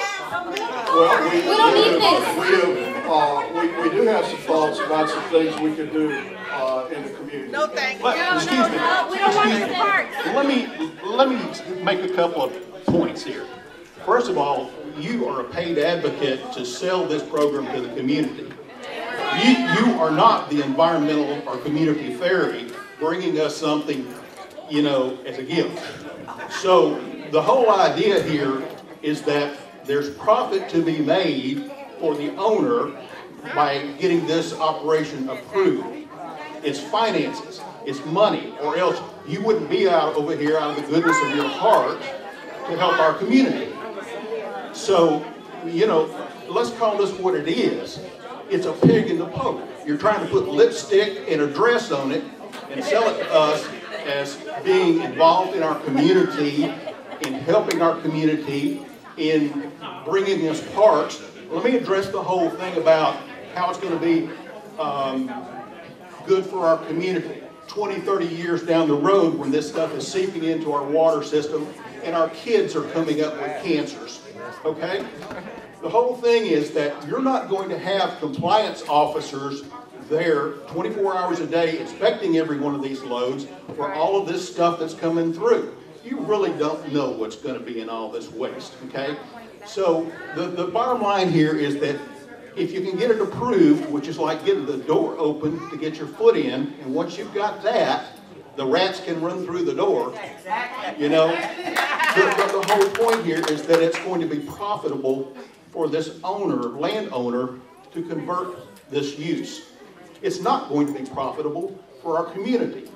Well, we don't need this. We do have some thoughts about some things we could do in the community. No, thank you. Excuse me. We don't want the parks. Let me make a couple of points here. First of all, you are a paid advocate to sell this program to the community. You are not the environmental or community fairy bringing us something, as a gift. So the whole idea here is that there's profit to be made for the owner by getting this operation approved. It's finances, it's money, or else you wouldn't be out over here out of the goodness of your heart to help our community. So, let's call this what it is. It's a pig in the poke. You're trying to put lipstick and a dress on it and sell it to us as being involved in our community, in helping our community, in bringing us parks. Let me address the whole thing about how it's going to be good for our community 20, 30 years down the road when this stuff is seeping into our water system and our kids are coming up with cancers. Okay? The whole thing is that you're not going to have compliance officers there 24 hours a day inspecting every one of these loads for all of this stuff that's coming through. You really don't know what's going to be in all this waste, okay? So the bottom line here is that if you can get it approved, which is like getting the door open to get your foot in, and once you've got that, the rats can run through the door. The whole point here is that it's going to be profitable for this landowner, to convert this use. It's not going to be profitable for our community.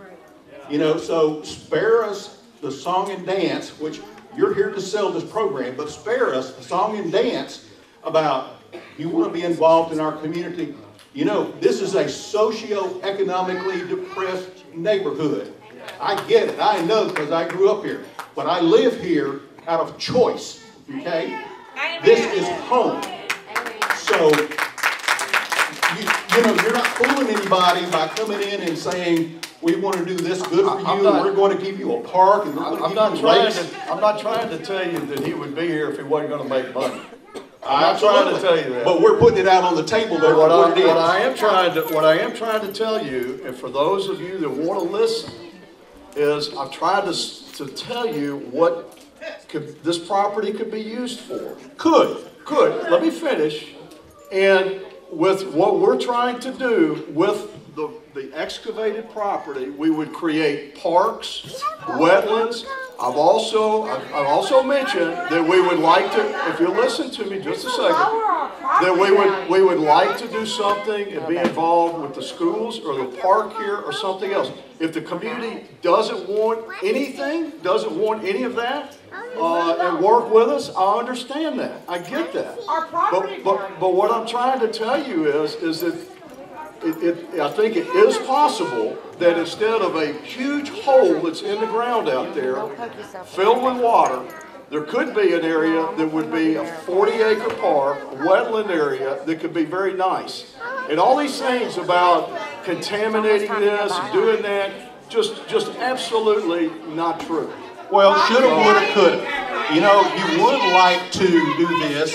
So spare us the song and dance, which you're here to sell this program, but spare us the song and dance about you want to be involved in our community. This is a socio-economically depressed neighborhood. I get it. I know because I grew up here. But I live here out of choice. Okay? This is home. So, you're not fooling anybody by coming in and saying, we want to do this good for you, and we're going to give you a park, and we're going to give you lakes. I'm not trying to tell you that he would be here if he wasn't going to make money. I'm not trying to tell you that. But we're putting it out on the table there. What I am trying to tell you, and for those of you that want to listen, is I've tried to tell you what this property could be used for. Could. Let me finish. And with what we're trying to do with the excavated property, we would create parks, wetlands. I've also mentioned that we would like to, if you listen to me just a second, that we would like to do something and be involved with the schools or the park here or something else. If the community doesn't want anything, doesn't want any of that, and work with us, I understand that. I get that. But what I'm trying to tell you is that I think it is possible that instead of a huge hole that's in the ground out there, filled with water, there could be an area that would be a 40-acre park, a wetland area that could be very nice. And all these things about contaminating this and doing that, just absolutely not true. Well, shoulda, woulda, coulda. You know, you would like to do this,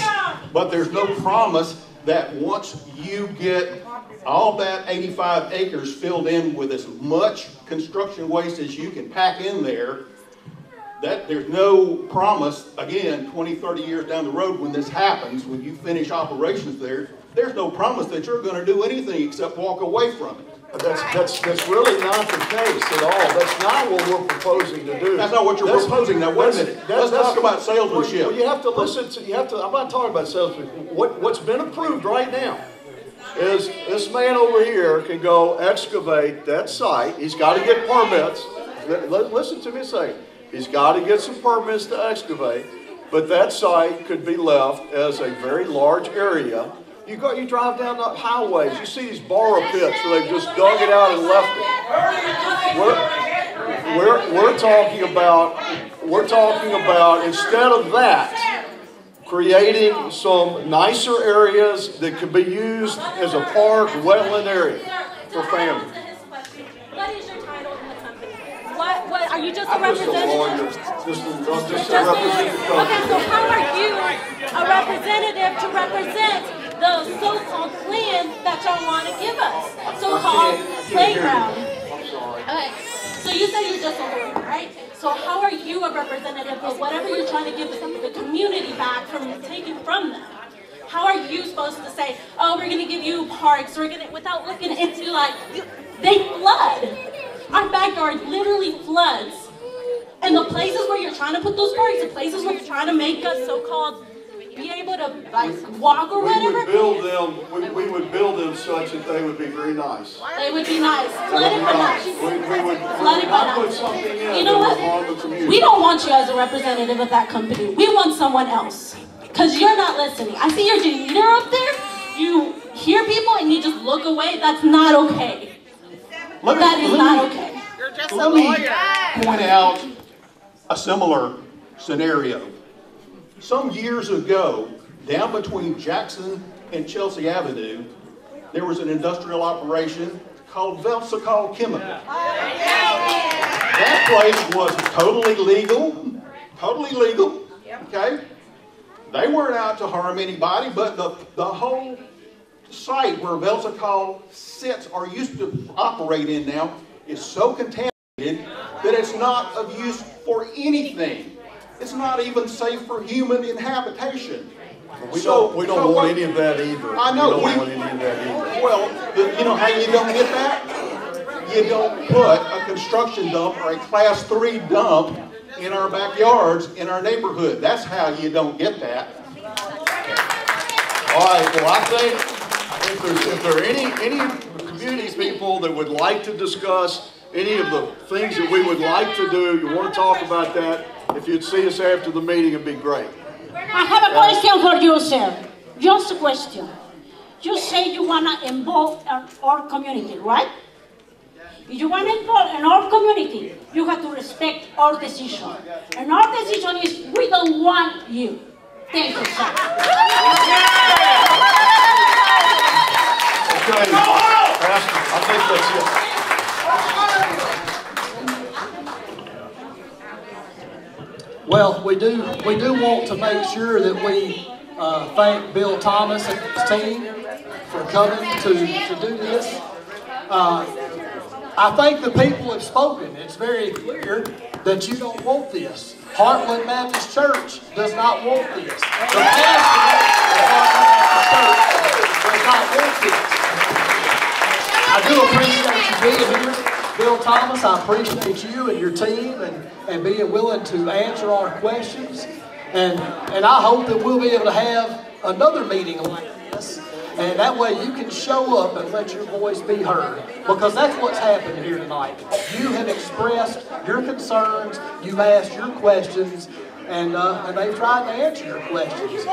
but there's no promise that once you get all that 85 acres filled in with as much construction waste as you can pack in there, that there's no promise, again, 20, 30 years down the road when this happens, when you finish operations there, there's no promise that you're going to do anything except walk away from it. That's really not the case at all. That's not what we're proposing to do. That's not what you're proposing. Now, wait a minute. Let's talk about salesmanship. Well, you have to listen to, I'm not talking about salesmanship. What's been approved right now is this man over here can go excavate that site. He's got to get permits. Listen to me a second. He's got to get some permits to excavate, but that site could be left as a very large area. You drive down the highways, you see these borrow pits where they've just dug it out and left it. We're talking about instead of that, creating some nicer areas that could be used as a park, wetland area for families. What is your title in the company? What are you just a representative? Just a representative. Okay, so how are you a representative to represent the so-called plan that y'all want to give us? So-called playground. Okay, so you say you're just a lawyer, right? So how are you a representative of whatever you're trying to give the community back from taking from them? How are you supposed to say, oh, we're going to give you parks, without looking into, like, they flood. Our backyard literally floods. And the places where you're trying to put those parks, the places where you're trying to make us so-called be able to, like, walk or whatever. We would build them such that they would be very nice. They would be nice. Flooded but nice. Flooded but nice. You know what? We don't want you as a representative of that company. We want someone else. Because you're not listening. I see your demeanor up there. You hear people and you just look away. That's not okay. That is not okay. You're just Let me point out a similar scenario. Some years ago, down between Jackson and Chelsea Avenue, there was an industrial operation called Velsicol Chemical. That place was totally legal, okay? They weren't out to harm anybody, but the whole site where Velsicol sits or used to operate in now is so contaminated that it's not of use for anything. It's not even safe for human inhabitation. We don't want any of that either. I know. We don't want any of that either. Well, you know how you don't get that? You don't put a construction dump or a class 3 dump in our backyards in our neighborhood. That's how you don't get that. All right. Well, I think if there are any community people that would like to discuss any of the things that we would like to do, you want to talk about that, if you'd see us after the meeting, it'd be great. I have a question for you, sir. Just a question. You say you want to involve our community, right? If you want to involve in our community, you have to respect our decision. And our decision is we don't want you. Thank you, sir. Okay, Pastor, I think that's it. Well, we do want to make sure that we thank Bill Thomas and his team for coming to do this. I think the people have spoken. It's very clear that you don't want this. Hartland Baptist Church does not want this. The pastor of Hartland Baptist Church does not want this. I do appreciate you being here. Bill Thomas, I appreciate you and your team and being willing to answer our questions. And I hope that we'll be able to have another meeting like this. And that way you can show up and let your voice be heard. Because that's what's happened here tonight. You have expressed your concerns, you've asked your questions, and they've tried to answer your questions.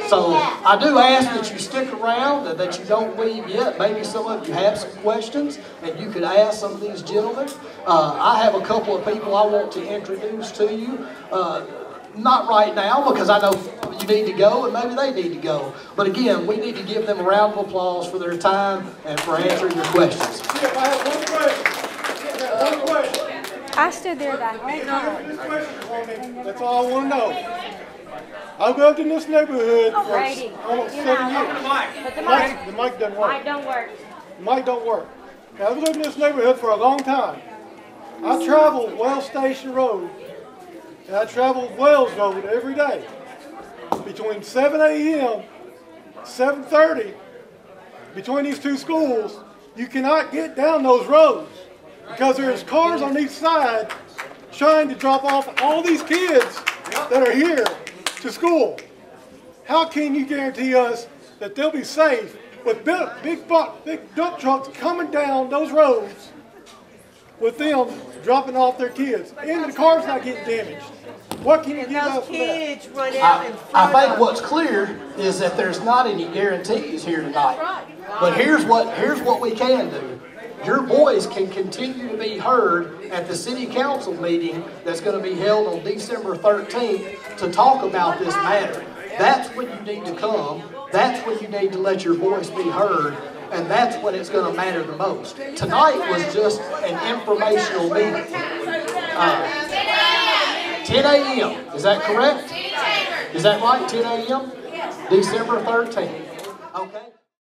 So I do ask that you stick around and that you don't leave yet. Maybe some of you have some questions and you could ask some of these gentlemen. I have a couple of people I want to introduce to you. Not right now, because I know you need to go and maybe they need to go. But again, we need to give them a round of applause for their time and for answering your questions. I have one question. I stood there that whole time. That's all I want to know. I've lived in this neighborhood for almost 7 years. But the mic doesn't work. Mic don't work. The mic don't work. Now, I've lived in this neighborhood for a long time. I travel Wells Station Road. And I travel Wells Road every day. Between 7 a.m. 7:30, between these two schools, you cannot get down those roads because there's cars on each side trying to drop off all these kids that are here to school. How can you guarantee us that they'll be safe with big dump trucks coming down those roads with them dropping off their kids and the car's not getting damaged? What can you give us for that? I think what's clear is that there's not any guarantees here tonight. But here's what we can do. Your voice can continue to be heard at the city council meeting that's going to be held on December 13th to talk about this matter. That's when you need to come. That's when you need to let your voice be heard. And that's when it's going to matter the most. Tonight was just an informational meeting. 10 a.m. Is that correct? Is that right? 10 a.m.? December 13th. Okay.